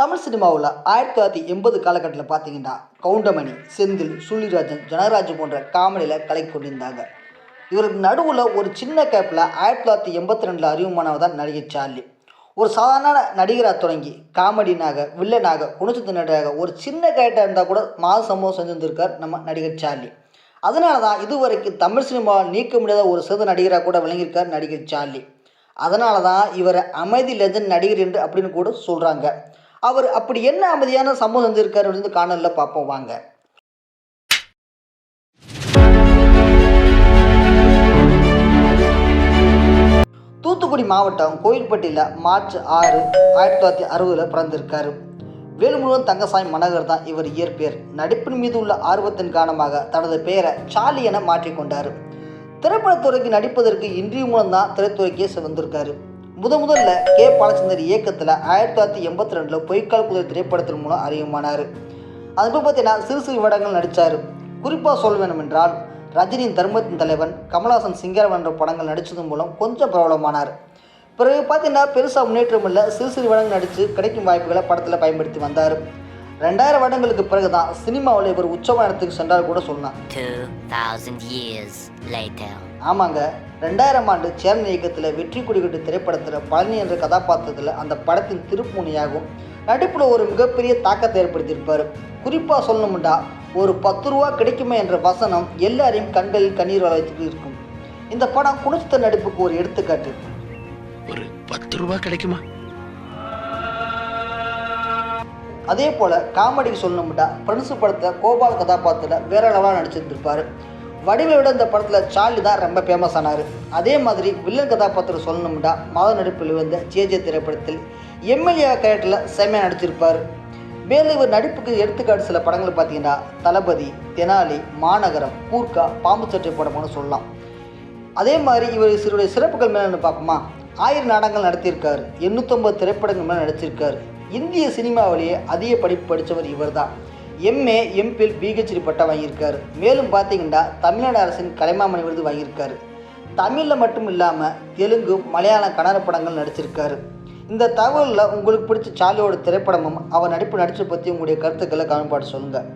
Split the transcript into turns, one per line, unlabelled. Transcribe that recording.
தமிழ் சினிமாவில் 1980 காலகட்டத்தில் பார்த்தீங்கன்னா கவுண்டமணி, செந்தில், சுள்ளிராஜன், ஜனராஜ் போன்ற காமெடியில் கலை கொண்டிருந்தாங்க. இவருக்கு நடுவில் ஒரு சின்ன கேப்பில் 1982 அறிமுகமானவர் தான் நடிகை சார்லி. ஒரு சாதாரண நடிகராக தொடங்கி காமெடினாக, வில்லனாக, குணச்சித்த நடிகராக ஒரு சின்ன கேரக்டர் இருந்தால் கூட மாத சம்பவம் செஞ்சுருந்திருக்கார் நம்ம நடிகர் சார்லி. அதனால தான் இதுவரைக்கும் தமிழ் சினிமாவில் நீக்க முடியாத ஒரு சிறந்த நடிகராக கூட விளங்கியிருக்கார் நடிகர் சார்லி. அதனால தான் இவரை அமைதி லெஜண்ட் நடிகர் என்று அப்படின்னு கூட சொல்கிறாங்க. அவர் அப்படி என்ன அமைதியான சம்பவம் செஞ்சிருக்காரு அப்படின்னு காணொலியில் பார்ப்போம் வாங்க. தூத்துக்குடி மாவட்டம் கோயில்பட்டியில் மார்ச் 6, 1960 பிறந்திருக்காரு. வேலுமுருகன் தங்கசாமி மனகர் தான் இவர் இயற்பெயர். நடிப்பின் மீது உள்ள ஆர்வத்தின் காரணமாக தனது பெயரை சார்லி என மாற்றிக்கொண்டார். திரைப்படத்துறைக்கு நடிப்பதற்கு இன்றைய மூலம் தான் திரைத்துறைக்கே வந்திருக்காரு. முதல்ல கே. பாலச்சந்தர் இயக்கத்தில் 1982 பொய்க்கால் குதிரை திரைப்படத்தின் மூலம் அறிமுகமானார். அதுபோல் பார்த்தீங்கன்னா சிறு சிறு வேடங்கள் நடித்தார். குறிப்பாக சொல்ல வேண்டும் என்றால் ரஜினியின் தர்மத்தின் தலைவன், கமலஹாசன் சிங்கரவன் என்ற படங்கள் நடித்ததன் மூலம் கொஞ்சம் பிரபலமானார். பிறகு பார்த்தீங்கன்னா பெருசாக முன்னேற்றம் இல்லை, சிறு சிறு வேடங்கள் நடித்து கிடைக்கும் வாய்ப்புகளை படத்தில் பயன்படுத்தி வந்தார். 2000 வருடங்களுக்கு பிறகு தான் சினிமாவில் இவர் உச்சமான இடத்துக்கு சென்றார் கூட சொல்லலாம்.
2000 years later.
ஆமாங்க, 2000 ஆண்டு சேரன் இயக்கத்தில் வெற்றி கொடிக்கட்டு திரைப்படத்தில் பழனி என்ற கதாபாத்திரத்தில் அந்த படத்தின் திருப்புமுனையாகவும் நடிப்பில் ஒரு மிகப்பெரிய தாக்கத்தை ஏற்படுத்தியிருப்பார். குறிப்பாக சொல்லணும்டா, ஒரு 10 ரூபா கிடைக்குமே என்ற வசனம் எல்லாரையும் கண்களில் கண்ணீர் வர வைத்து இருக்கும். இந்த படம் குணச்சித்த நடிப்புக்கு ஒரு எடுத்துக்காட்டு.
ஒரு 10 ரூபா கிடைக்குமா?
அதே போல் காமெடிக்கு சொல்லணும்டா, பிரின்சு படத்தில் கோபால் கதாபாத்திரத்தில் வேற லெவலாக நடிச்சிருந்திருப்பார். வடிவை விட இந்த படத்தில் சார்லி தான் ரொம்ப ஃபேமஸ் ஆனார். அதே மாதிரி வில்லன் கதாபாத்திரம் சொல்லணும்டா, மாத நடிப்பில் வந்த ஜே திரைப்படத்தில் எம்எல்ஏ கேரக்டரில் செம்மையாக நடிச்சிருப்பார். மேலும் இவர் நடிப்புக்கு எடுத்துக்காட்டு சில படங்கள் பார்த்தீங்கன்னா தளபதி, தெனாலி, மாநகரம், கூர்க்கா, பாம்பு சட்டை படம்னு சொல்லலாம். அதே மாதிரி இவர் சிறுடைய சிறப்புகள் மேலே பார்ப்போமா, 1000 நாடகங்கள் நடத்தியிருக்கார், 850 திரைப்படங்கள் மேலே நடிச்சிருக்கார். இந்திய சினிமாவிலேயே அதிக படிப்பு படித்தவர் இவர் தான். எம்ஏ, எம்பில், பிஹெச்டி பட்டம் வாங்கியிருக்கார். மேலும் பார்த்தீங்கன்னா தமிழ்நாடு அரசின் கலைமாமணி விருது வாங்கியிருக்காரு. தமிழில் மட்டும் இல்லாமல் தெலுங்கு, மலையாளம், கன்னட படங்கள் நடிச்சிருக்காரு. இந்த தகவலில் உங்களுக்கு பிடிச்ச சார்லியோட திரைப்படமும் அவர் நடிப்பு நடிச்சை பற்றி உங்களுடைய கருத்துக்களை கமெண்ட் சொல்லுங்கள்.